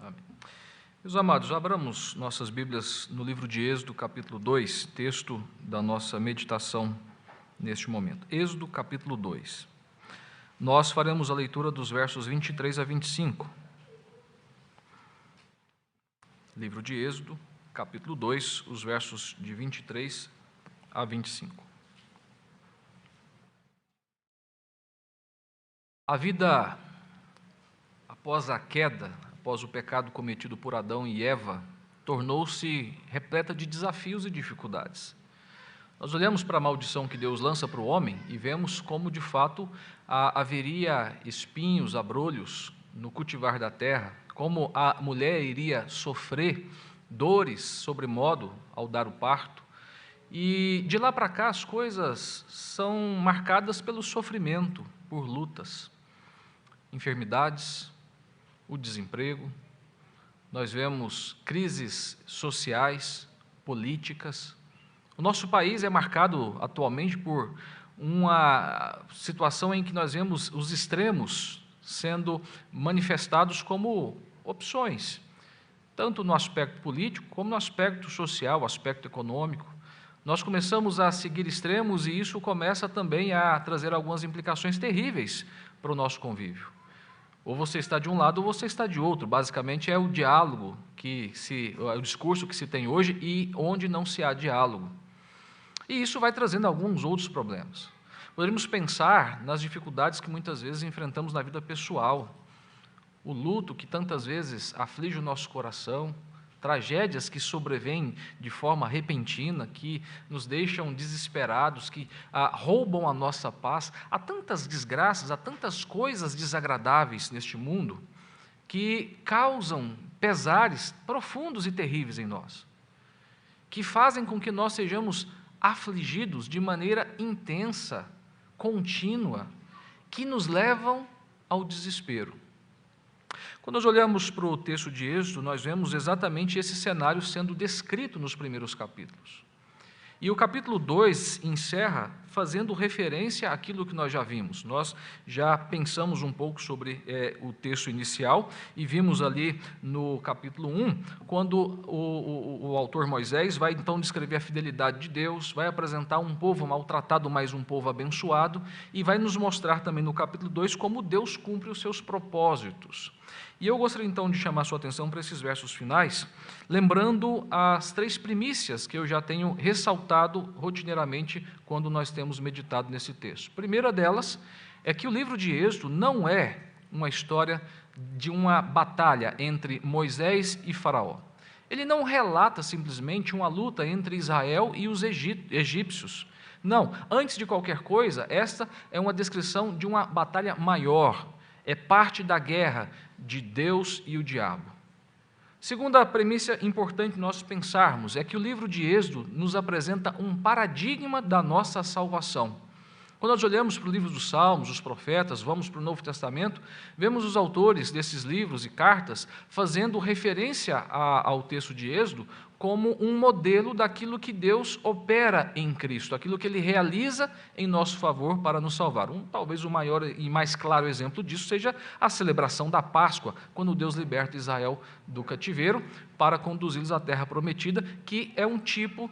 Amém. Meus amados, abramos nossas Bíblias no livro de Êxodo, capítulo 2, texto da nossa meditação neste momento. Êxodo, capítulo 2. Nós faremos a leitura dos versos 23 a 25. Livro de Êxodo, capítulo 2, os versos de 23 a 25. A vida após a queda, após o pecado cometido por Adão e Eva, tornou-se repleta de desafios e dificuldades. Nós olhamos para a maldição que Deus lança para o homem e vemos como, de fato, haveria espinhos, abrolhos no cultivar da terra, como a mulher iria sofrer dores sobremodo ao dar o parto. E de lá para cá as coisas são marcadas pelo sofrimento, por lutas, enfermidades, o desemprego. Nós vemos crises sociais, políticas. O nosso país é marcado atualmente por uma situação em que nós vemos os extremos sendo manifestados como opções, tanto no aspecto político como no aspecto social, aspecto econômico. Nós começamos a seguir extremos e isso começa também a trazer algumas implicações terríveis para o nosso convívio. Ou você está de um lado ou você está de outro. Basicamente é o diálogo, o discurso que se tem hoje e onde não se há diálogo. E isso vai trazendo alguns outros problemas. Poderíamos pensar nas dificuldades que muitas vezes enfrentamos na vida pessoal, o luto que tantas vezes aflige o nosso coração, tragédias que sobrevêm de forma repentina, que nos deixam desesperados, que roubam a nossa paz. Há tantas desgraças, há tantas coisas desagradáveis neste mundo que causam pesares profundos e terríveis em nós, que fazem com que nós sejamos afligidos de maneira intensa, contínua, que nos levam ao desespero. Quando nós olhamos para o texto de Êxodo, nós vemos exatamente esse cenário sendo descrito nos primeiros capítulos. E o capítulo 2 encerra fazendo referência àquilo que nós já vimos. Nós já pensamos um pouco sobre o texto inicial e vimos ali no capítulo 1, quando o autor Moisés vai então descrever a fidelidade de Deus, vai apresentar um povo maltratado, mas um povo abençoado, e vai nos mostrar também no capítulo 2 como Deus cumpre os seus propósitos. E eu gostaria então de chamar a sua atenção para esses versos finais, lembrando as 3 primícias que eu já tenho ressaltado rotineiramente quando nós temos meditado nesse texto. A primeira delas é que o livro de Êxodo não é uma história de uma batalha entre Moisés e Faraó. Ele não relata simplesmente uma luta entre Israel e os egípcios. Não, antes de qualquer coisa, esta é uma descrição de uma batalha maior. É parte da guerra de Deus e o diabo. Segunda premissa importante nós pensarmos é que o livro de Êxodo nos apresenta um paradigma da nossa salvação. Quando nós olhamos para o livro dos Salmos, os profetas, vamos para o Novo Testamento, vemos os autores desses livros e cartas fazendo referência ao texto de Êxodo como um modelo daquilo que Deus opera em Cristo, aquilo que Ele realiza em nosso favor para nos salvar. Talvez o maior e mais claro exemplo disso seja a celebração da Páscoa, quando Deus liberta Israel do cativeiro para conduzi-los à terra prometida, que é um tipo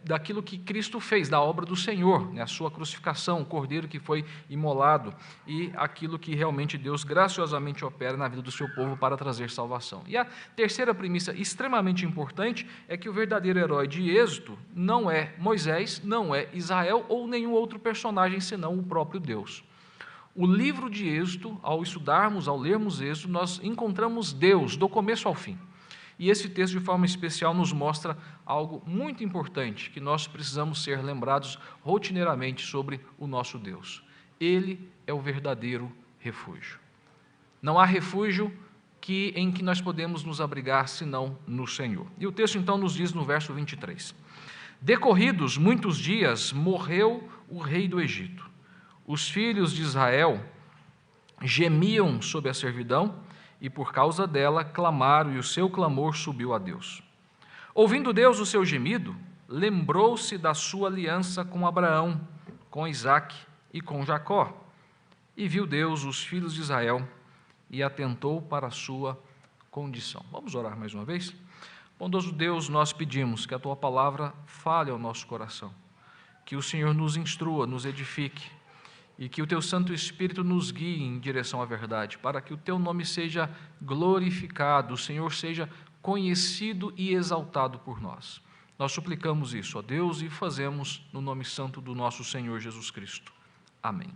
daquilo que Cristo fez, da obra do Senhor, a sua crucificação, o cordeiro que foi imolado, e aquilo que realmente Deus graciosamente opera na vida do seu povo para trazer salvação. E a terceira premissa extremamente importante é que o verdadeiro herói de Êxodo não é Moisés, não é Israel ou nenhum outro personagem senão o próprio Deus. O livro de Êxodo, ao estudarmos, ao lermos Êxodo, nós encontramos Deus do começo ao fim. E esse texto, de forma especial, nos mostra algo muito importante, que nós precisamos ser lembrados rotineiramente sobre o nosso Deus. Ele é o verdadeiro refúgio. Não há refúgio em que nós podemos nos abrigar, senão no Senhor. E o texto, então, nos diz no verso 23. Decorridos muitos dias, morreu o rei do Egito. Os filhos de Israel gemiam sob a servidão, e por causa dela clamaram, e o seu clamor subiu a Deus. Ouvindo Deus o seu gemido, lembrou-se da sua aliança com Abraão, com Isaque e com Jacó, e viu Deus os filhos de Israel, e atentou para a sua condição. Vamos orar mais uma vez? Bondoso Deus, nós pedimos que a Tua palavra fale ao nosso coração, que o Senhor nos instrua, nos edifique, e que o Teu Santo Espírito nos guie em direção à verdade, para que o Teu nome seja glorificado, o Senhor seja conhecido e exaltado por nós. Nós suplicamos isso, ó Deus, e fazemos no nome santo do nosso Senhor Jesus Cristo. Amém.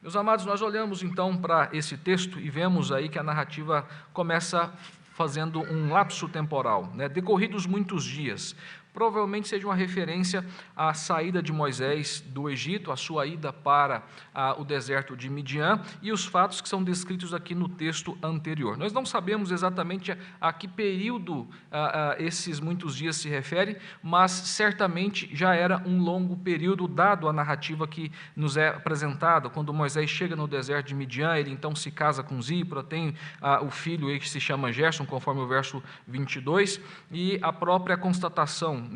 Meus amados, nós olhamos então para esse texto e vemos aí que a narrativa começa fazendo um lapso temporal, decorridos muitos dias. Provavelmente seja uma referência à saída de Moisés do Egito, a sua ida para o deserto de Midian e os fatos que são descritos aqui no texto anterior. Nós não sabemos exatamente a que período esses muitos dias se referem, mas certamente já era um longo período, dado a narrativa que nos é apresentada. Quando Moisés chega no deserto de Midian, ele então se casa com Zípora, tem o filho aí que se chama Gerson, conforme o verso 22, e a própria constatação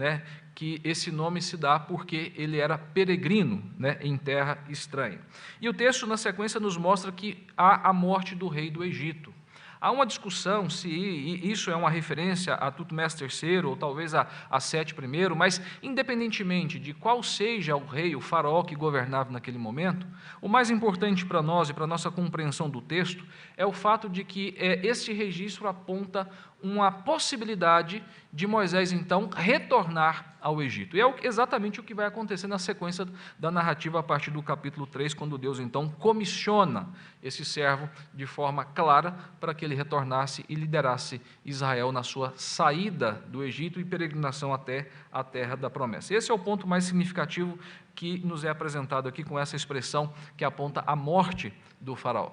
que esse nome se dá porque ele era peregrino em terra estranha. E o texto, na sequência, nos mostra que há a morte do rei do Egito. Há uma discussão se isso é uma referência a Tutmés III ou talvez a Sete I, mas independentemente de qual seja o rei, o faraó que governava naquele momento, o mais importante para nós e para a nossa compreensão do texto é o fato de que esse registro aponta uma possibilidade de Moisés, então, retornar ao Egito. E é exatamente o que vai acontecer na sequência da narrativa a partir do capítulo 3, quando Deus, então, comissiona esse servo de forma clara para que ele retornasse e liderasse Israel na sua saída do Egito e peregrinação até a terra da promessa. Esse é o ponto mais significativo que nos é apresentado aqui com essa expressão que aponta a morte do faraó.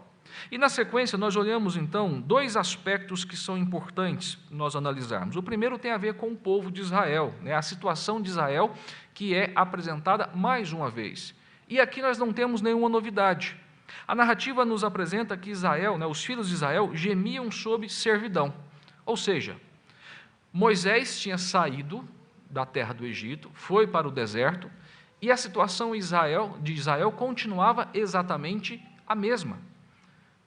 E na sequência nós olhamos então dois aspectos que são importantes nós analisarmos. O primeiro tem a ver com o povo de Israel, a situação de Israel que é apresentada mais uma vez. E aqui nós não temos nenhuma novidade. A narrativa nos apresenta que Israel, os filhos de Israel, gemiam sob servidão. Ou seja, Moisés tinha saído da terra do Egito, foi para o deserto, e a situação de Israel continuava exatamente a mesma.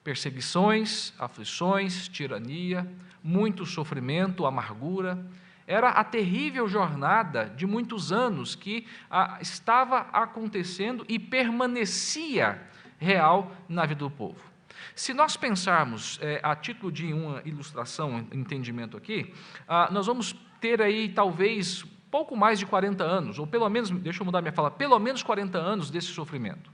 Perseguições, aflições, tirania, muito sofrimento, amargura. Era a terrível jornada de muitos anos que estava acontecendo e permanecia real na vida do povo. Se nós pensarmos a título de uma ilustração, entendimento aqui, nós vamos ter aí talvez pouco mais de 40 anos, ou pelo menos, deixa eu mudar minha fala, pelo menos 40 anos desse sofrimento.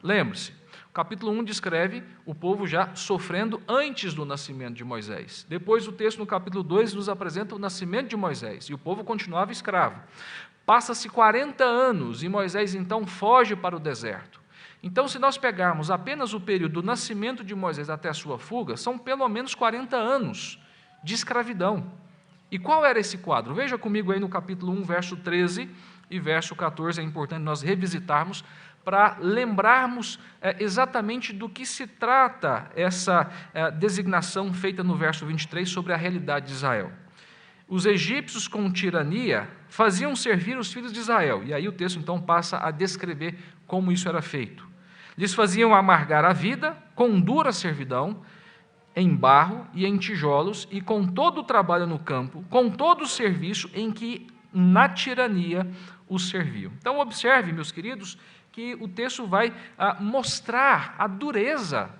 Lembre-se, o capítulo 1 descreve o povo já sofrendo antes do nascimento de Moisés. Depois o texto no capítulo 2 nos apresenta o nascimento de Moisés, e o povo continuava escravo. Passa-se 40 anos e Moisés então foge para o deserto. Então, se nós pegarmos apenas o período do nascimento de Moisés até a sua fuga, são pelo menos 40 anos de escravidão. E qual era esse quadro? Veja comigo aí no capítulo 1, verso 13 e verso 14, é importante nós revisitarmos para lembrarmos exatamente do que se trata essa designação feita no verso 23 sobre a realidade de Israel. Os egípcios com tirania faziam servir os filhos de Israel, e aí o texto então passa a descrever como isso era feito. Lhes faziam amargar a vida com dura servidão, em barro e em tijolos, e com todo o trabalho no campo, com todo o serviço em que na tirania os serviam. Então observe, meus queridos, que o texto vai mostrar a dureza,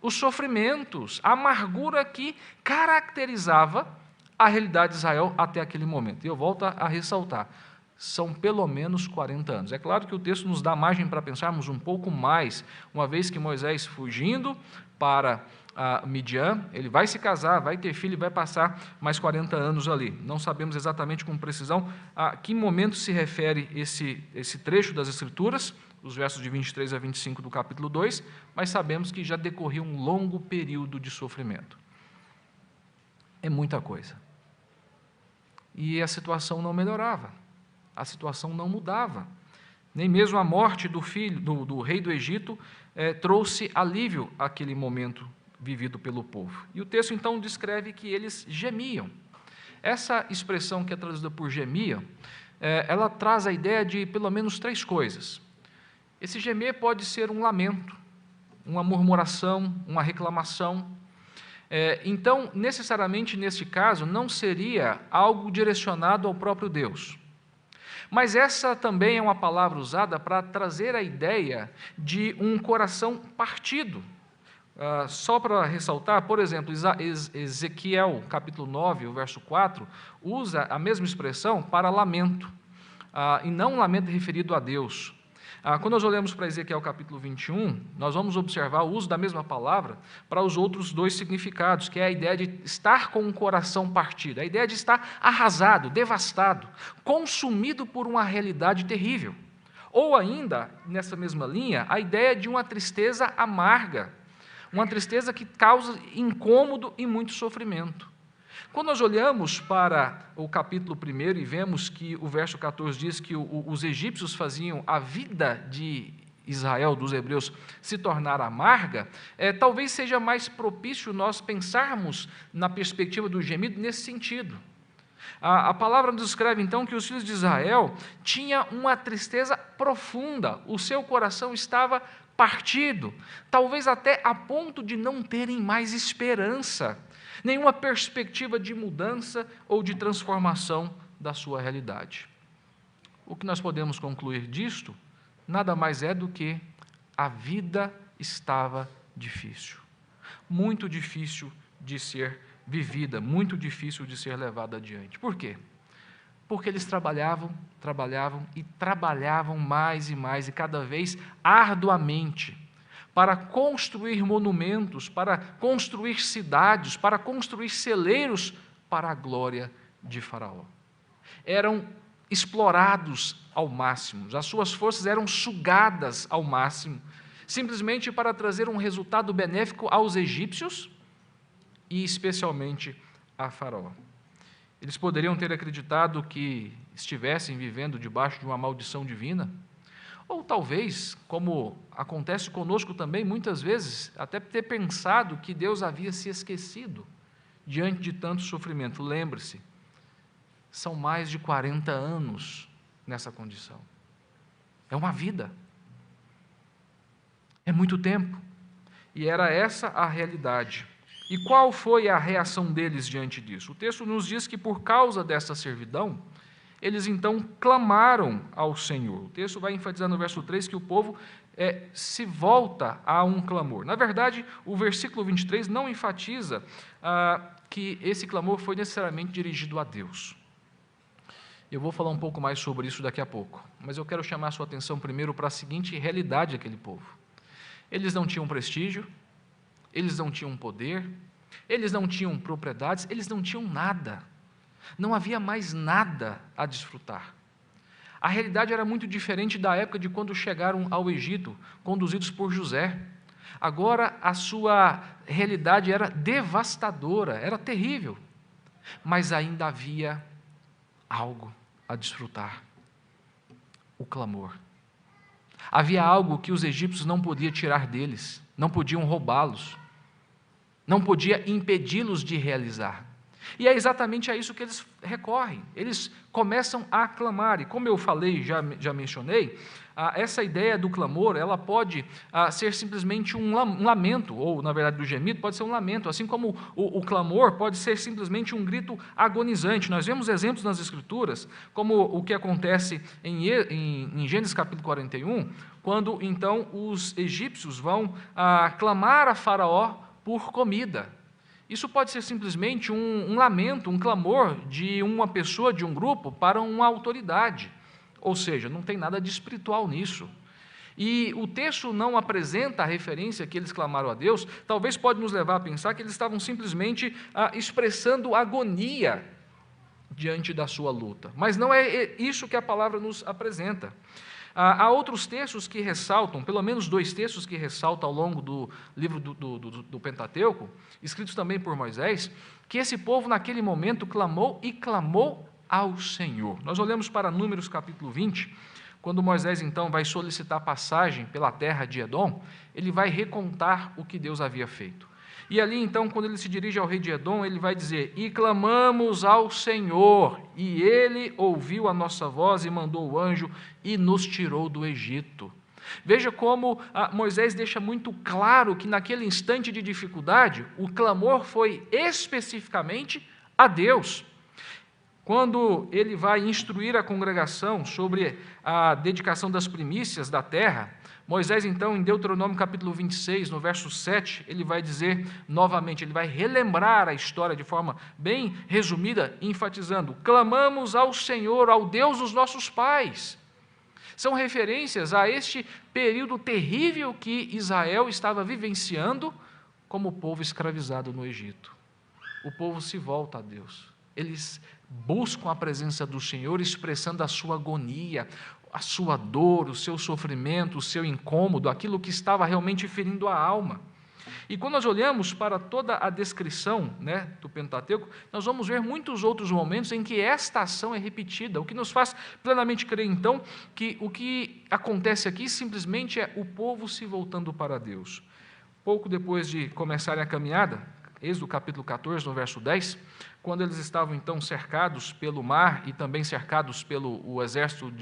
os sofrimentos, a amargura que caracterizava a realidade de Israel até aquele momento. E eu volto a ressaltar, são pelo menos 40 anos. É claro que o texto nos dá margem para pensarmos um pouco mais, uma vez que Moisés, fugindo para Midian, ele vai se casar, vai ter filho e vai passar mais 40 anos ali. Não sabemos exatamente com precisão a que momento se refere esse trecho das Escrituras, os versos de 23 a 25 do capítulo 2, mas sabemos que já decorreu um longo período de sofrimento. É muita coisa. E a situação não melhorava, a situação não mudava. Nem mesmo a morte do filho do rei do Egito trouxe alívio àquele momento vivido pelo povo. E o texto então descreve que eles gemiam. Essa expressão que é traduzida por gemiam, ela traz a ideia de pelo menos 3 coisas. Esse gemer pode ser um lamento, uma murmuração, uma reclamação. Então, necessariamente neste caso, não seria algo direcionado ao próprio Deus. Mas essa também é uma palavra usada para trazer a ideia de um coração partido. Só para ressaltar, por exemplo, Ezequiel, capítulo 9, o verso 4, usa a mesma expressão para lamento, e não um lamento referido a Deus. Quando nós olhamos para Ezequiel capítulo 21, nós vamos observar o uso da mesma palavra para os outros dois significados, que é a ideia de estar com o coração partido, a ideia de estar arrasado, devastado, consumido por uma realidade terrível. Ou ainda, nessa mesma linha, a ideia de uma tristeza amarga, uma tristeza que causa incômodo e muito sofrimento. Quando nós olhamos para o capítulo 1 e vemos que o verso 14 diz que os egípcios faziam a vida de Israel, dos hebreus, se tornar amarga, talvez seja mais propício nós pensarmos na perspectiva do gemido nesse sentido. A palavra nos escreve, então, que os filhos de Israel tinham uma tristeza profunda, o seu coração estava partido, talvez até a ponto de não terem mais esperança, nenhuma perspectiva de mudança ou de transformação da sua realidade. O que nós podemos concluir disto nada mais é do que a vida estava difícil, muito difícil de ser vivida, muito difícil de ser levada adiante. Por quê? Porque eles trabalhavam e trabalhavam mais e cada vez arduamente para construir monumentos, para construir cidades, para construir celeiros para a glória de Faraó. Eram explorados ao máximo, as suas forças eram sugadas ao máximo, simplesmente para trazer um resultado benéfico aos egípcios e especialmente a Faraó. Eles poderiam ter acreditado que estivessem vivendo debaixo de uma maldição divina, ou talvez, como acontece conosco também muitas vezes, até ter pensado que Deus havia se esquecido diante de tanto sofrimento. Lembre-se, são mais de 40 anos nessa condição. É uma vida. É muito tempo. E era essa a realidade. E qual foi a reação deles diante disso? O texto nos diz que por causa dessa servidão, eles então clamaram ao Senhor. O texto vai enfatizar no verso 3 que o povo se volta a um clamor. Na verdade, o versículo 23 não enfatiza que esse clamor foi necessariamente dirigido a Deus. Eu vou falar um pouco mais sobre isso daqui a pouco, mas eu quero chamar a sua atenção primeiro para a seguinte realidade daquele povo. Eles não tinham prestígio, eles não tinham poder, eles não tinham propriedades, eles não tinham nada. Não havia mais nada a desfrutar. A realidade era muito diferente da época de quando chegaram ao Egito, conduzidos por José. Agora a sua realidade era devastadora, era terrível, mas ainda havia algo a desfrutar: o clamor. Havia algo que os egípcios não podiam tirar deles, não podiam roubá-los, não podia impedi-los de realizar. E é exatamente a isso que eles recorrem. Eles começam a clamar. E como eu falei, já mencionei, essa ideia do clamor, ela pode ser simplesmente um lamento, ou, na verdade, do gemido, pode ser um lamento, assim como o clamor pode ser simplesmente um grito agonizante. Nós vemos exemplos nas Escrituras, como o que acontece em Gênesis capítulo 41, quando, então, os egípcios vão clamar a Faraó por comida. Isso pode ser simplesmente um lamento, um clamor de uma pessoa, de um grupo, para uma autoridade. Ou seja, não tem nada de espiritual nisso. E o texto não apresenta a referência que eles clamaram a Deus, talvez pode nos levar a pensar que eles estavam simplesmente expressando agonia diante da sua luta. Mas não é isso que a palavra nos apresenta. Há outros textos que ressaltam, pelo menos 2 textos que ressaltam ao longo do livro do Pentateuco, escritos também por Moisés, que esse povo naquele momento clamou e clamou ao Senhor. Nós olhamos para Números capítulo 20, quando Moisés então vai solicitar passagem pela terra de Edom, ele vai recontar o que Deus havia feito. E ali então, quando ele se dirige ao rei de Edom, ele vai dizer: e clamamos ao Senhor, e ele ouviu a nossa voz e mandou o anjo e nos tirou do Egito. Veja como Moisés deixa muito claro que naquele instante de dificuldade, o clamor foi especificamente a Deus. Quando ele vai instruir a congregação sobre a dedicação das primícias da terra, Moisés, então, em Deuteronômio capítulo 26, no verso 7, ele vai dizer novamente, ele vai relembrar a história de forma bem resumida, enfatizando: clamamos ao Senhor, ao Deus dos nossos pais. São referências a este período terrível que Israel estava vivenciando como povo escravizado no Egito. O povo se volta a Deus. Eles buscam a presença do Senhor, expressando a sua agonia, a sua dor, o seu sofrimento, o seu incômodo, aquilo que estava realmente ferindo a alma. E quando nós olhamos para toda a descrição, do Pentateuco, nós vamos ver muitos outros momentos em que esta ação é repetida, o que nos faz plenamente crer, então, que o que acontece aqui simplesmente é o povo se voltando para Deus. Pouco depois de começarem a caminhada, Êxodo capítulo 14, no verso 10, quando eles estavam então cercados pelo mar e também cercados pelo exército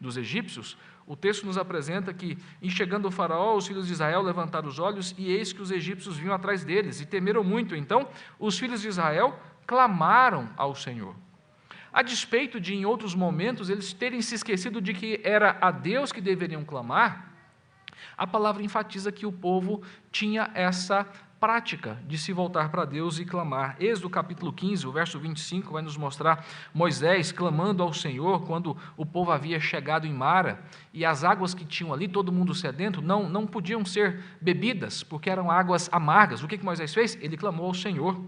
dos egípcios, o texto nos apresenta que, em chegando o faraó, os filhos de Israel levantaram os olhos e eis que os egípcios vinham atrás deles e temeram muito. Então, os filhos de Israel clamaram ao Senhor. A despeito de, em outros momentos, eles terem se esquecido de que era a Deus que deveriam clamar, a palavra enfatiza que o povo tinha essa prática de se voltar para Deus e clamar. Êxodo capítulo 15, o verso 25, vai nos mostrar Moisés clamando ao Senhor quando o povo havia chegado em Mara, e as águas que tinham ali, todo mundo sedento, não podiam ser bebidas, porque eram águas amargas. O que Moisés fez? Ele clamou ao Senhor.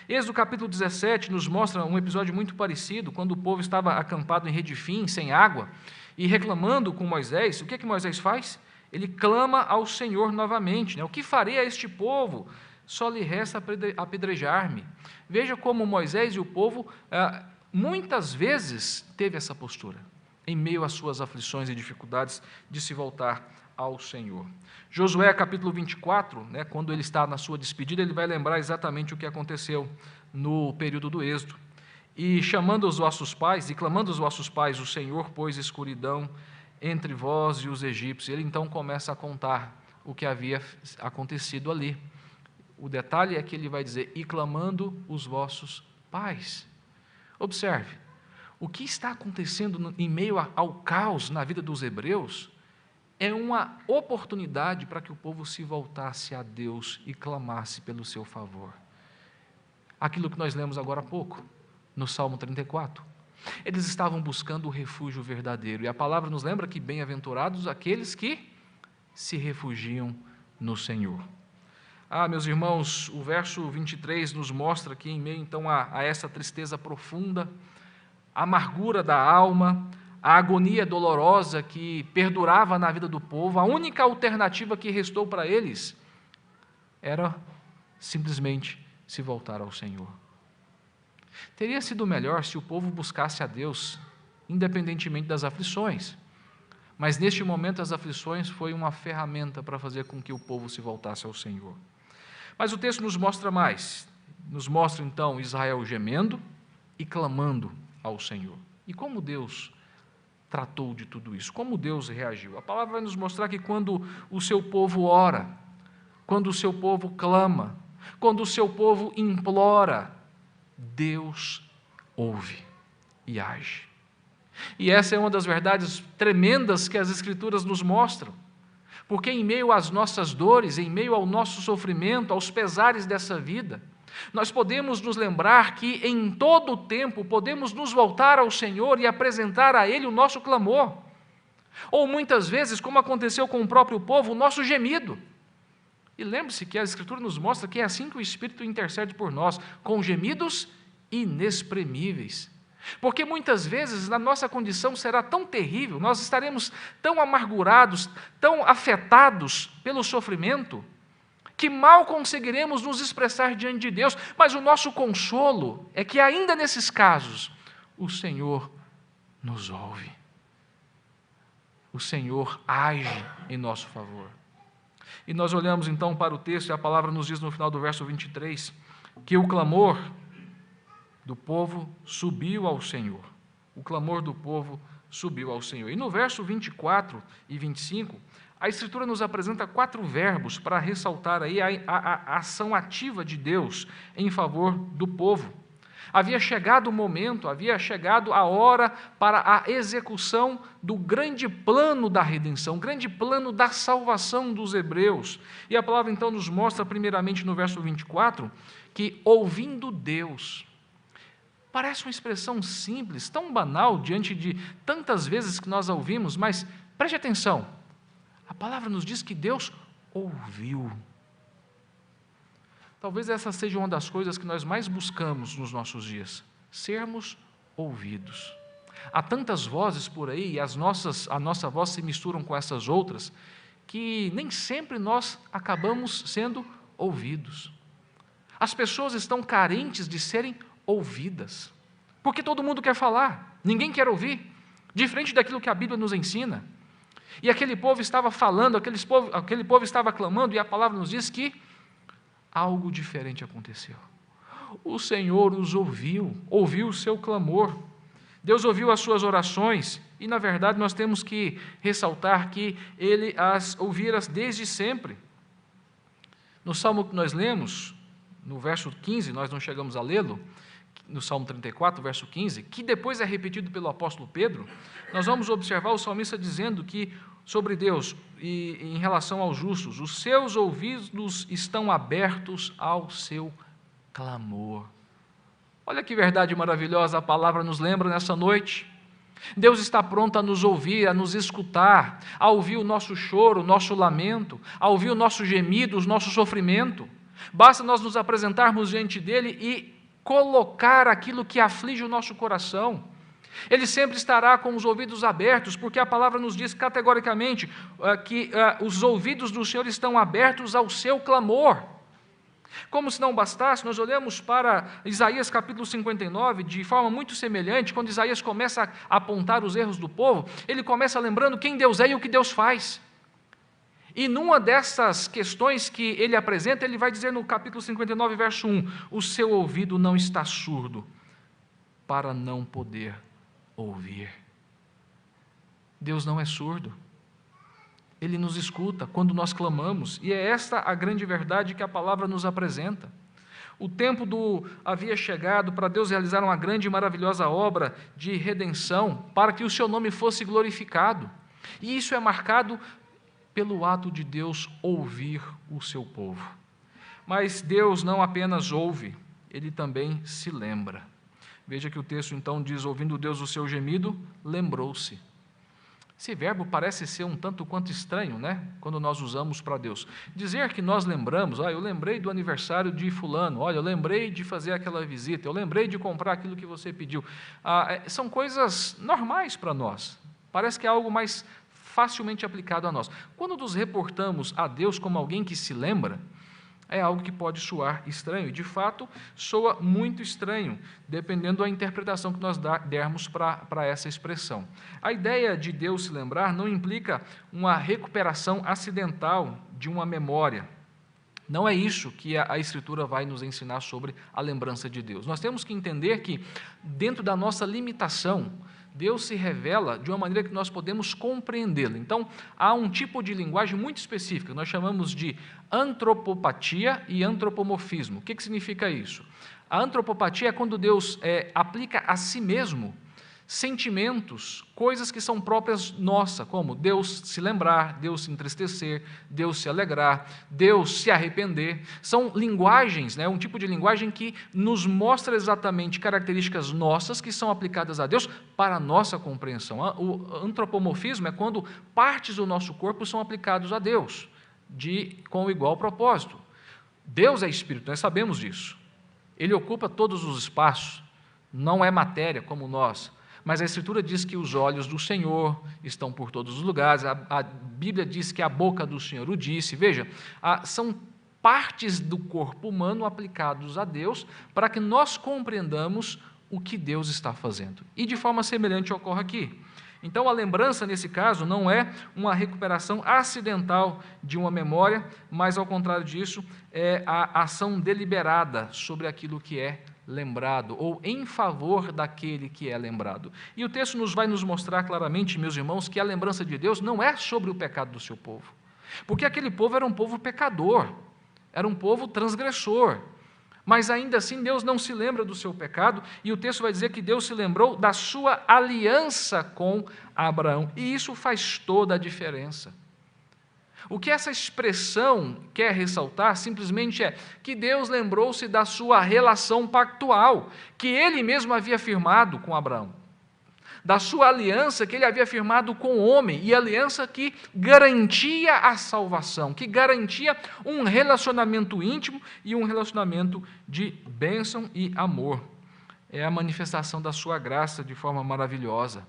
Êxodo capítulo 17 nos mostra um episódio muito parecido, quando o povo estava acampado em Redifim, sem água, e reclamando com Moisés. O que Moisés faz? Ele clama ao Senhor novamente. O que farei a este povo? Só lhe resta apedrejar-me. Veja como Moisés e o povo muitas vezes teve essa postura, em meio às suas aflições e dificuldades, de se voltar ao Senhor. Josué capítulo 24, quando ele está na sua despedida, ele vai lembrar exatamente o que aconteceu no período do Êxodo. E chamando os vossos pais, e clamando os vossos pais, o Senhor pôs escuridão entre vós e os egípcios. Ele então começa a contar o que havia acontecido ali. O detalhe é que ele vai dizer: e clamando os vossos pais. Observe, o que está acontecendo em meio ao caos na vida dos hebreus é uma oportunidade para que o povo se voltasse a Deus e clamasse pelo seu favor. Aquilo que nós lemos agora há pouco, no Salmo 34. Eles estavam buscando o refúgio verdadeiro, e a palavra nos lembra que bem-aventurados aqueles que se refugiam no Senhor. Meus irmãos, o verso 23 nos mostra que, em meio então a essa tristeza profunda, a amargura da alma, a agonia dolorosa que perdurava na vida do povo, a única alternativa que restou para eles era simplesmente se voltar ao Senhor. Teria sido melhor se o povo buscasse a Deus, independentemente das aflições, mas neste momento as aflições foi uma ferramenta para fazer com que o povo se voltasse ao Senhor. Mas o texto nos mostra mais, nos mostra então Israel gemendo e clamando ao Senhor. E como Deus tratou de tudo isso? Como Deus reagiu? A palavra vai nos mostrar que quando o seu povo ora, quando o seu povo clama, quando o seu povo implora, Deus ouve e age. E essa é uma das verdades tremendas que as Escrituras nos mostram. Porque em meio às nossas dores, em meio ao nosso sofrimento, aos pesares dessa vida, nós podemos nos lembrar que em todo o tempo podemos nos voltar ao Senhor e apresentar a Ele o nosso clamor. Ou muitas vezes, como aconteceu com o próprio povo, o nosso gemido. E lembre-se que a Escritura nos mostra que é assim que o Espírito intercede por nós, com gemidos inexprimíveis. Porque muitas vezes na nossa condição será tão terrível, nós estaremos tão amargurados, tão afetados pelo sofrimento, que mal conseguiremos nos expressar diante de Deus, mas o nosso consolo é que ainda nesses casos, o Senhor nos ouve. O Senhor age em nosso favor. E nós olhamos então para o texto, e a palavra nos diz no final do verso 23, que o clamor do povo subiu ao Senhor. O clamor do povo subiu ao Senhor. E no verso 24 e 25, A Escritura nos apresenta 4 verbos para ressaltar aí a ação ativa de Deus em favor do povo. Havia chegado o momento, havia chegado a hora para a execução do grande plano da redenção, grande plano da salvação dos hebreus. E a palavra então nos mostra, primeiramente no verso 24, que ouvindo Deus. Parece uma expressão simples, tão banal diante de tantas vezes que nós a ouvimos, mas preste atenção, a palavra nos diz que Deus ouviu. Talvez essa seja uma das coisas que nós mais buscamos nos nossos dias, sermos ouvidos. Há tantas vozes por aí, e a nossa voz se misturam com essas outras, que nem sempre nós acabamos sendo ouvidos. As pessoas estão carentes de serem ouvidas, porque todo mundo quer falar, ninguém quer ouvir, diferente daquilo que a Bíblia nos ensina. E aquele povo estava falando, aquele povo estava clamando, e a palavra nos diz que algo diferente aconteceu. O Senhor os ouviu o seu clamor. Deus ouviu as suas orações, e na verdade nós temos que ressaltar que Ele as ouvira desde sempre. No Salmo que nós lemos, no verso 15, nós não chegamos a lê-lo, no Salmo 34, verso 15, que depois é repetido pelo apóstolo Pedro, nós vamos observar o salmista dizendo que sobre Deus e em relação aos justos, os seus ouvidos estão abertos ao seu clamor. Olha que verdade maravilhosa a palavra nos lembra nessa noite. Deus está pronto a nos ouvir, a nos escutar, a ouvir o nosso choro, o nosso lamento, a ouvir o nosso gemido, o nosso sofrimento. Basta nós nos apresentarmos diante dEle e colocar aquilo que aflige o nosso coração. Ele sempre estará com os ouvidos abertos, porque a palavra nos diz categoricamente que os ouvidos do Senhor estão abertos ao seu clamor. Como se não bastasse, nós olhamos para Isaías capítulo 59, de forma muito semelhante, quando Isaías começa a apontar os erros do povo, ele começa lembrando quem Deus é e o que Deus faz. E numa dessas questões que ele apresenta, ele vai dizer no capítulo 59, verso 1, o seu ouvido não está surdo, para não poder ouvir. Deus não é surdo. Ele nos escuta quando nós clamamos, e é esta a grande verdade que a palavra nos apresenta. O tempo havia chegado para Deus realizar uma grande e maravilhosa obra de redenção, para que o seu nome fosse glorificado. E isso é marcado pelo ato de Deus ouvir o seu povo. Mas Deus não apenas ouve, Ele também se lembra. Veja que o texto então diz, ouvindo Deus o seu gemido, lembrou-se. Esse verbo parece ser um tanto quanto estranho, né? Quando nós usamos para Deus. Dizer que nós lembramos, eu lembrei do aniversário de fulano, olha, eu lembrei de fazer aquela visita, eu lembrei de comprar aquilo que você pediu. São coisas normais para nós. Parece que é algo mais facilmente aplicado a nós. Quando nos reportamos a Deus como alguém que se lembra, é algo que pode soar estranho, e de fato soa muito estranho, dependendo da interpretação que nós dermos para essa expressão. A ideia de Deus se lembrar não implica uma recuperação acidental de uma memória. Não é isso que a Escritura vai nos ensinar sobre a lembrança de Deus. Nós temos que entender que, dentro da nossa limitação, Deus se revela de uma maneira que nós podemos compreendê-lo. Então, há um tipo de linguagem muito específica, nós chamamos de antropopatia e antropomorfismo. O que significa isso? A antropopatia é quando Deus aplica a si mesmo sentimentos, coisas que são próprias nossas, como Deus se lembrar, Deus se entristecer, Deus se alegrar, Deus se arrepender. São linguagens, um tipo de linguagem que nos mostra exatamente características nossas que são aplicadas a Deus para a nossa compreensão. O antropomorfismo é quando partes do nosso corpo são aplicados a Deus, com igual propósito. Deus é Espírito, nós sabemos disso. Ele ocupa todos os espaços, não é matéria como nós. Mas a Escritura diz que os olhos do Senhor estão por todos os lugares, a Bíblia diz que a boca do Senhor o disse. Veja, são partes do corpo humano aplicados a Deus para que nós compreendamos o que Deus está fazendo. E de forma semelhante ocorre aqui. Então, a lembrança, nesse caso, não é uma recuperação acidental de uma memória, mas, ao contrário disso, é a ação deliberada sobre aquilo que é lembrado, ou em favor daquele que é lembrado. E o texto vai nos mostrar claramente, meus irmãos, que a lembrança de Deus não é sobre o pecado do seu povo, porque aquele povo era um povo pecador, era um povo transgressor. Mas ainda assim Deus não se lembra do seu pecado, e o texto vai dizer que Deus se lembrou da sua aliança com Abraão, e isso faz toda a diferença. O que essa expressão quer ressaltar simplesmente é que Deus lembrou-se da sua relação pactual, que ele mesmo havia firmado com Abraão, da sua aliança que ele havia firmado com o homem, e aliança que garantia a salvação, que garantia um relacionamento íntimo e um relacionamento de bênção e amor. É a manifestação da sua graça de forma maravilhosa.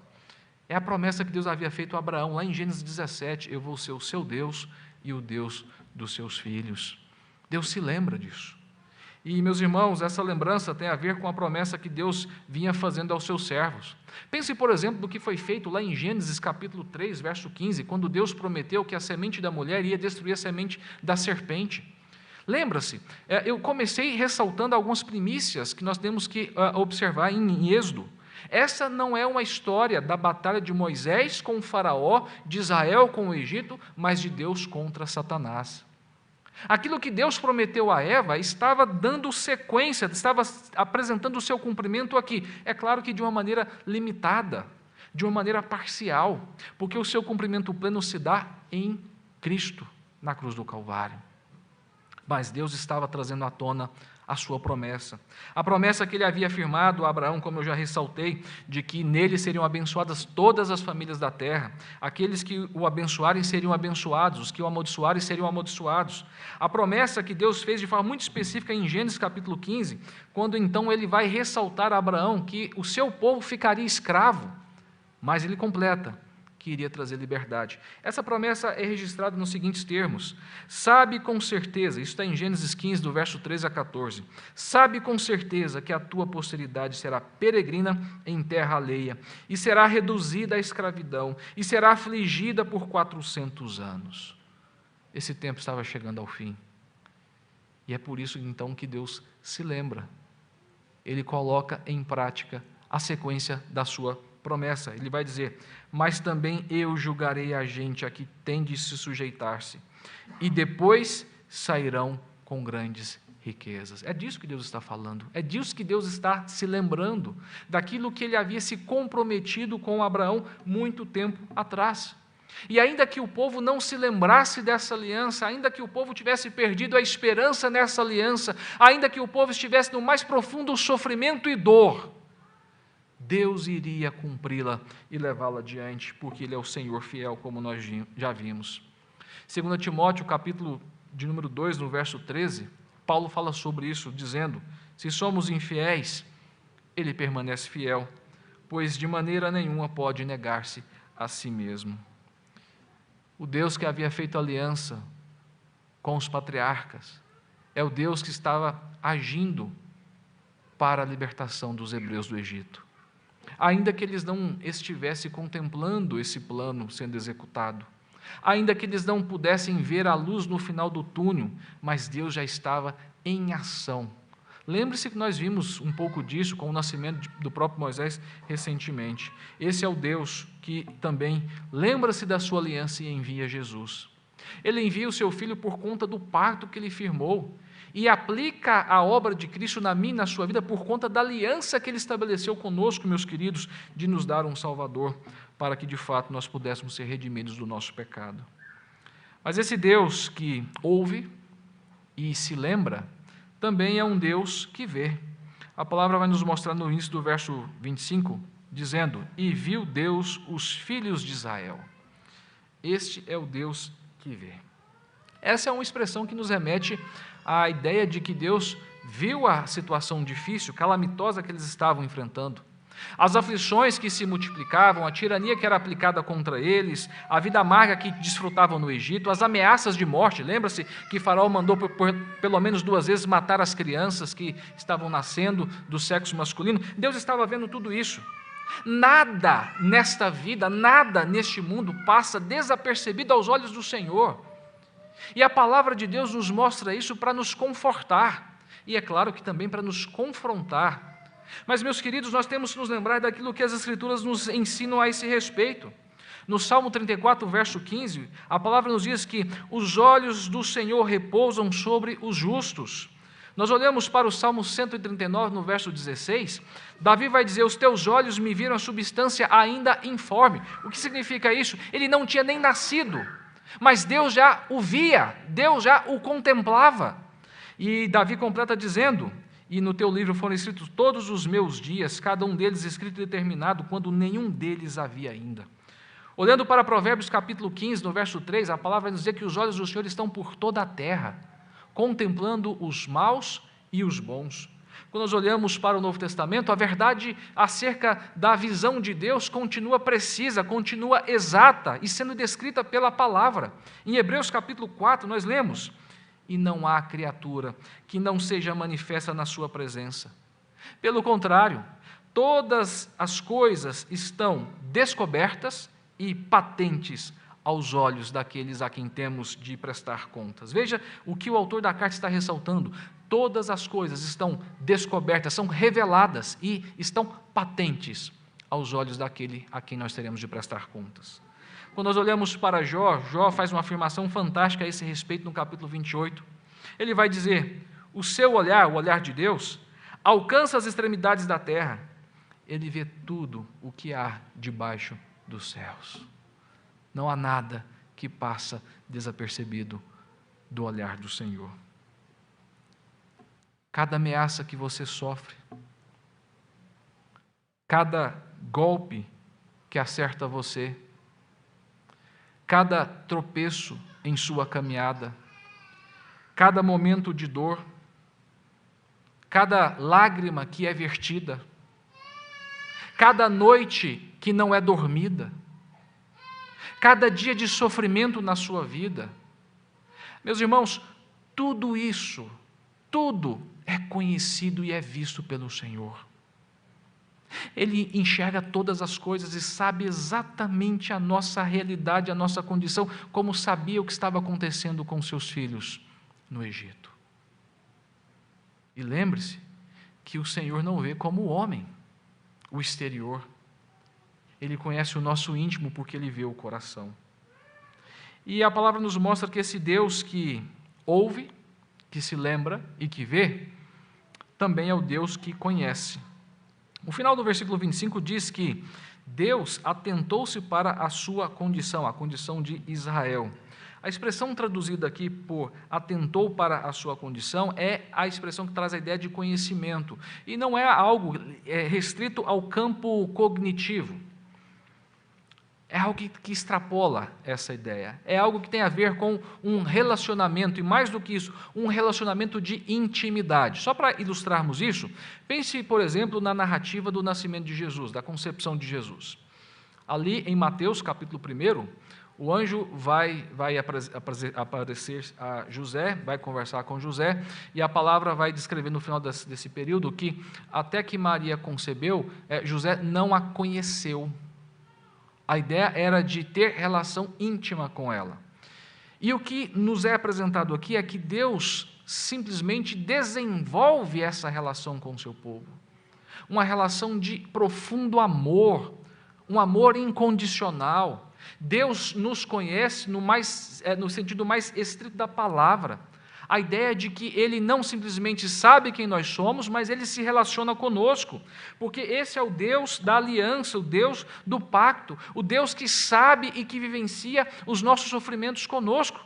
É a promessa que Deus havia feito a Abraão, lá em Gênesis 17, eu vou ser o seu Deus e o Deus dos seus filhos. Deus se lembra disso. E, meus irmãos, essa lembrança tem a ver com a promessa que Deus vinha fazendo aos seus servos. Pense, por exemplo, no que foi feito lá em Gênesis capítulo 3, verso 15, quando Deus prometeu que a semente da mulher ia destruir a semente da serpente. Lembra-se, eu comecei ressaltando algumas primícias que nós temos que observar em Êxodo. Essa não é uma história da batalha de Moisés com o faraó, de Israel com o Egito, mas de Deus contra Satanás. Aquilo que Deus prometeu a Eva estava dando sequência, estava apresentando o seu cumprimento aqui. É claro que de uma maneira limitada, de uma maneira parcial, porque o seu cumprimento pleno se dá em Cristo, na cruz do Calvário. Mas Deus estava trazendo à tona a sua promessa. A promessa que ele havia afirmado a Abraão, como eu já ressaltei, de que nele seriam abençoadas todas as famílias da terra. Aqueles que o abençoarem seriam abençoados, os que o amaldiçoarem seriam amaldiçoados. A promessa que Deus fez de forma muito específica em Gênesis capítulo 15, quando então ele vai ressaltar a Abraão que o seu povo ficaria escravo, mas ele completa que iria trazer liberdade. Essa promessa é registrada nos seguintes termos: sabe com certeza, isso está em Gênesis 15, do verso 13 a 14, sabe com certeza que a tua posteridade será peregrina em terra alheia, e será reduzida à escravidão, e será afligida por 400 anos. Esse tempo estava chegando ao fim, e é por isso então que Deus se lembra, ele coloca em prática a sequência da sua promessa. Ele vai dizer: mas também eu julgarei a gente a que tem de se sujeitar-se, e depois sairão com grandes riquezas. É disso que Deus está falando, é disso que Deus está se lembrando, daquilo que ele havia se comprometido com Abraão muito tempo atrás. E ainda que o povo não se lembrasse dessa aliança, ainda que o povo tivesse perdido a esperança nessa aliança, ainda que o povo estivesse no mais profundo sofrimento e dor, Deus iria cumpri-la e levá-la adiante, porque Ele é o Senhor fiel, como nós já vimos. 2 Timóteo, capítulo de número 2, no verso 13, Paulo fala sobre isso, dizendo: se somos infiéis, Ele permanece fiel, pois de maneira nenhuma pode negar-se a si mesmo. O Deus que havia feito aliança com os patriarcas é o Deus que estava agindo para a libertação dos hebreus do Egito. Ainda que eles não estivessem contemplando esse plano sendo executado, ainda que eles não pudessem ver a luz no final do túnel, mas Deus já estava em ação. Lembre-se que nós vimos um pouco disso com o nascimento do próprio Moisés recentemente.Esse é o Deus que também lembra-se da sua aliança e envia Jesus. Ele envia o seu Filho por conta do pacto que ele firmou, e aplica a obra de Cristo na minha e na sua vida por conta da aliança que Ele estabeleceu conosco, meus queridos, de nos dar um Salvador, para que de fato nós pudéssemos ser redimidos do nosso pecado. Mas esse Deus que ouve e se lembra, também é um Deus que vê. A palavra vai nos mostrar no início do verso 25, dizendo: e viu Deus os filhos de Israel. Este é o Deus que vê. Essa é uma expressão que nos remete à ideia de que Deus viu a situação difícil, calamitosa que eles estavam enfrentando, as aflições que se multiplicavam, a tirania que era aplicada contra eles, a vida amarga que desfrutavam no Egito, as ameaças de morte. Lembra-se que Faraó mandou por pelo menos 2 vezes matar as crianças que estavam nascendo do sexo masculino? Deus estava vendo tudo isso. Nada nesta vida, nada neste mundo passa desapercebido aos olhos do Senhor. E a palavra de Deus nos mostra isso para nos confortar, e é claro que também para nos confrontar. Mas, meus queridos, nós temos que nos lembrar daquilo que as Escrituras nos ensinam a esse respeito. No Salmo 34, verso 15, a palavra nos diz que os olhos do Senhor repousam sobre os justos. Nós olhamos para o Salmo 139, no verso 16, Davi vai dizer: os teus olhos me viram a substância ainda informe. O que significa isso? Ele não tinha nem nascido, mas Deus já o via, Deus já o contemplava. E Davi completa dizendo: e no teu livro foram escritos todos os meus dias, cada um deles escrito e determinado, quando nenhum deles havia ainda. Olhando para Provérbios capítulo 15, no verso 3, a palavra vai nos dizer que os olhos do Senhor estão por toda a terra, contemplando os maus e os bons. Quando nós olhamos para o Novo Testamento, a verdade acerca da visão de Deus continua precisa, continua exata e sendo descrita pela palavra. Em Hebreus capítulo 4, nós lemos: e não há criatura que não seja manifesta na sua presença. Pelo contrário, todas as coisas estão descobertas e patentes aos olhos daqueles a quem temos de prestar contas. Veja o que o autor da carta está ressaltando: todas as coisas estão descobertas, são reveladas e estão patentes aos olhos daquele a quem nós teremos de prestar contas. Quando nós olhamos para Jó, Jó faz uma afirmação fantástica a esse respeito no capítulo 28. Ele vai dizer: o seu olhar, o olhar de Deus, alcança as extremidades da terra, ele vê tudo o que há debaixo dos céus. Não há nada que passa desapercebido do olhar do Senhor. Cada ameaça que você sofre, cada golpe que acerta você, cada tropeço em sua caminhada, cada momento de dor, cada lágrima que é vertida, cada noite que não é dormida, cada dia de sofrimento na sua vida, meus irmãos, tudo isso, tudo é conhecido e é visto pelo Senhor. Ele enxerga todas as coisas e sabe exatamente a nossa realidade, a nossa condição, como sabia o que estava acontecendo com seus filhos no Egito. E lembre-se que o Senhor não vê como o homem o exterior. Ele conhece o nosso íntimo porque Ele vê o coração. E a palavra nos mostra que esse Deus que ouve, que se lembra e que vê, também é o Deus que conhece. O final do versículo 25 diz que Deus atentou-se para a sua condição, a condição de Israel. A expressão traduzida aqui por atentou para a sua condição é a expressão que traz a ideia de conhecimento. E não é algo restrito ao campo cognitivo. É algo que extrapola essa ideia. É algo que tem a ver com um relacionamento, e mais do que isso, um relacionamento de intimidade. Só para ilustrarmos isso, pense, por exemplo, na narrativa do nascimento de Jesus, da concepção de Jesus. Ali em Mateus, capítulo 1, o anjo vai aparecer a José, vai conversar com José, e a palavra vai descrever no final desse período que, até que Maria concebeu, José não a conheceu. A ideia era de ter relação íntima com ela. E o que nos é apresentado aqui é que Deus simplesmente desenvolve essa relação com o seu povo. Uma relação de profundo amor, um amor incondicional. Deus nos conhece no sentido mais estrito da palavra. A ideia de que Ele não simplesmente sabe quem nós somos, mas Ele se relaciona conosco, porque esse é o Deus da aliança, o Deus do pacto, o Deus que sabe e que vivencia os nossos sofrimentos conosco.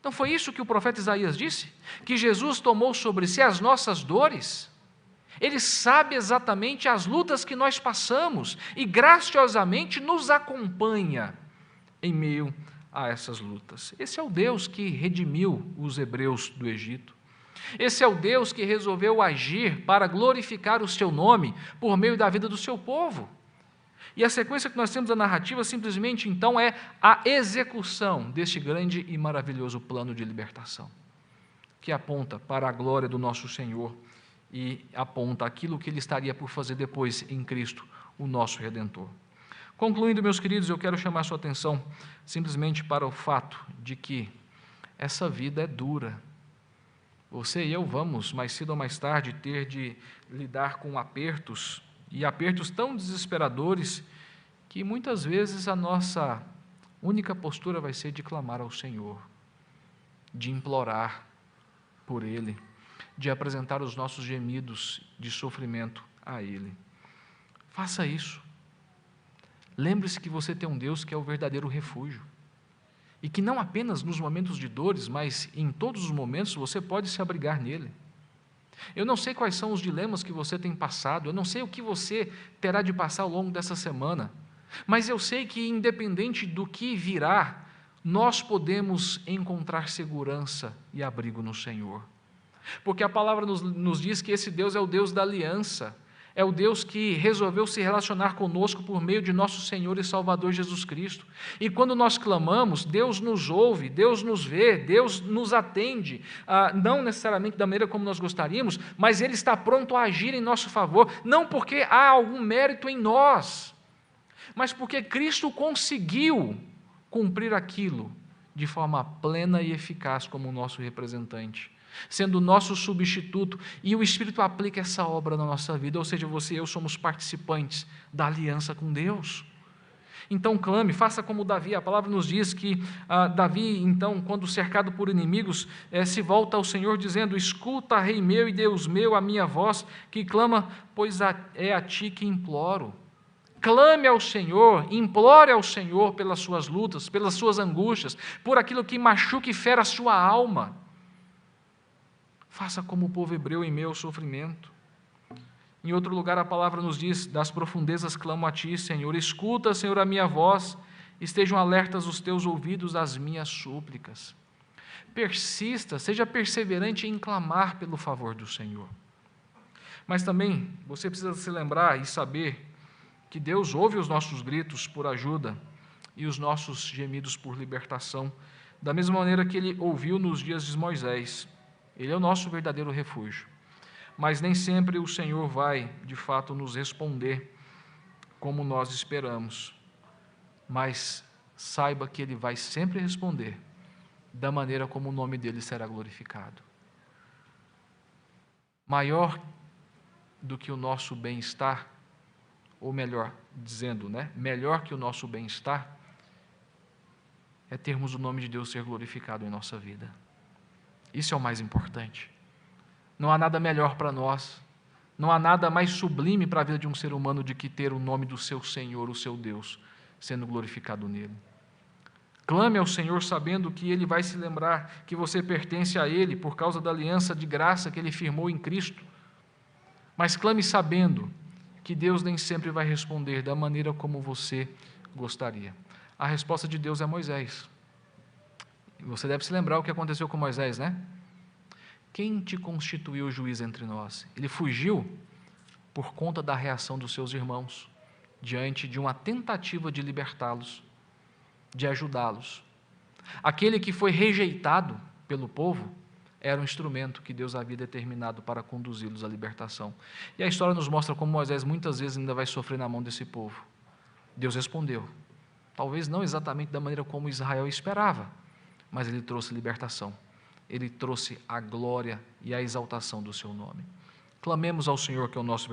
Então foi isso que o profeta Isaías disse, que Jesus tomou sobre si as nossas dores. Ele sabe exatamente as lutas que nós passamos e graciosamente nos acompanha em meio a essas lutas. Esse é o Deus que redimiu os hebreus do Egito. Esse é o Deus que resolveu agir para glorificar o seu nome por meio da vida do seu povo. E a sequência que nós temos da narrativa simplesmente então é a execução deste grande e maravilhoso plano de libertação, que aponta para a glória do nosso Senhor e aponta aquilo que Ele estaria por fazer depois em Cristo, o nosso Redentor. Concluindo, meus queridos, eu quero chamar sua atenção simplesmente para o fato de que essa vida é dura. Você e eu vamos, mais cedo ou mais tarde, ter de lidar com apertos, e apertos tão desesperadores, que muitas vezes a nossa única postura vai ser de clamar ao Senhor, de implorar por Ele, de apresentar os nossos gemidos de sofrimento a Ele. Faça isso. Lembre-se que você tem um Deus que é o verdadeiro refúgio, e que não apenas nos momentos de dores, mas em todos os momentos você pode se abrigar nele. Eu não sei quais são os dilemas que você tem passado, eu não sei o que você terá de passar ao longo dessa semana, mas eu sei que, independente do que virá, nós podemos encontrar segurança e abrigo no Senhor. Porque a palavra nos diz que esse Deus é o Deus da aliança, é o Deus que resolveu se relacionar conosco por meio de nosso Senhor e Salvador Jesus Cristo. E quando nós clamamos, Deus nos ouve, Deus nos vê, Deus nos atende, não necessariamente da maneira como nós gostaríamos, mas Ele está pronto a agir em nosso favor, não porque há algum mérito em nós, mas porque Cristo conseguiu cumprir aquilo de forma plena e eficaz como nosso representante, sendo o nosso substituto, e o Espírito aplica essa obra na nossa vida, ou seja, você e eu somos participantes da aliança com Deus. Então clame, faça como Davi. A palavra nos diz que Davi, então, quando cercado por inimigos, se volta ao Senhor dizendo: escuta, Rei meu e Deus meu, a minha voz que clama, pois é a ti que imploro. Clame ao Senhor, implore ao Senhor pelas suas lutas, pelas suas angústias, por aquilo que machuca e fere a sua alma. Faça como o povo hebreu em meio ao sofrimento. Em outro lugar, a palavra nos diz: das profundezas clamo a ti, Senhor. Escuta, Senhor, a minha voz. Estejam alertas os teus ouvidos às minhas súplicas. Persista, seja perseverante em clamar pelo favor do Senhor. Mas também você precisa se lembrar e saber que Deus ouve os nossos gritos por ajuda e os nossos gemidos por libertação, da mesma maneira que Ele ouviu nos dias de Moisés. Ele é o nosso verdadeiro refúgio. Mas nem sempre o Senhor vai, de fato, nos responder como nós esperamos. Mas saiba que Ele vai sempre responder da maneira como o nome dEle será glorificado. Maior do que o nosso bem-estar, ou melhor dizendo, melhor que o nosso bem-estar, é termos o nome de Deus ser glorificado em nossa vida. Isso é o mais importante. Não há nada melhor para nós, não há nada mais sublime para a vida de um ser humano do que ter o nome do seu Senhor, o seu Deus, sendo glorificado nele. Clame ao Senhor sabendo que Ele vai se lembrar que você pertence a Ele por causa da aliança de graça que Ele firmou em Cristo. Mas clame sabendo que Deus nem sempre vai responder da maneira como você gostaria. A resposta de Deus é Moisés. Você deve se lembrar o que aconteceu com Moisés, né? Quem te constituiu juiz entre nós? Ele fugiu por conta da reação dos seus irmãos, diante de uma tentativa de libertá-los, de ajudá-los. Aquele que foi rejeitado pelo povo era um instrumento que Deus havia determinado para conduzi-los à libertação. E a história nos mostra como Moisés muitas vezes ainda vai sofrer na mão desse povo. Deus respondeu, talvez não exatamente da maneira como Israel esperava, mas Ele trouxe libertação. Ele trouxe a glória e a exaltação do seu nome. Clamemos ao Senhor, que é o nosso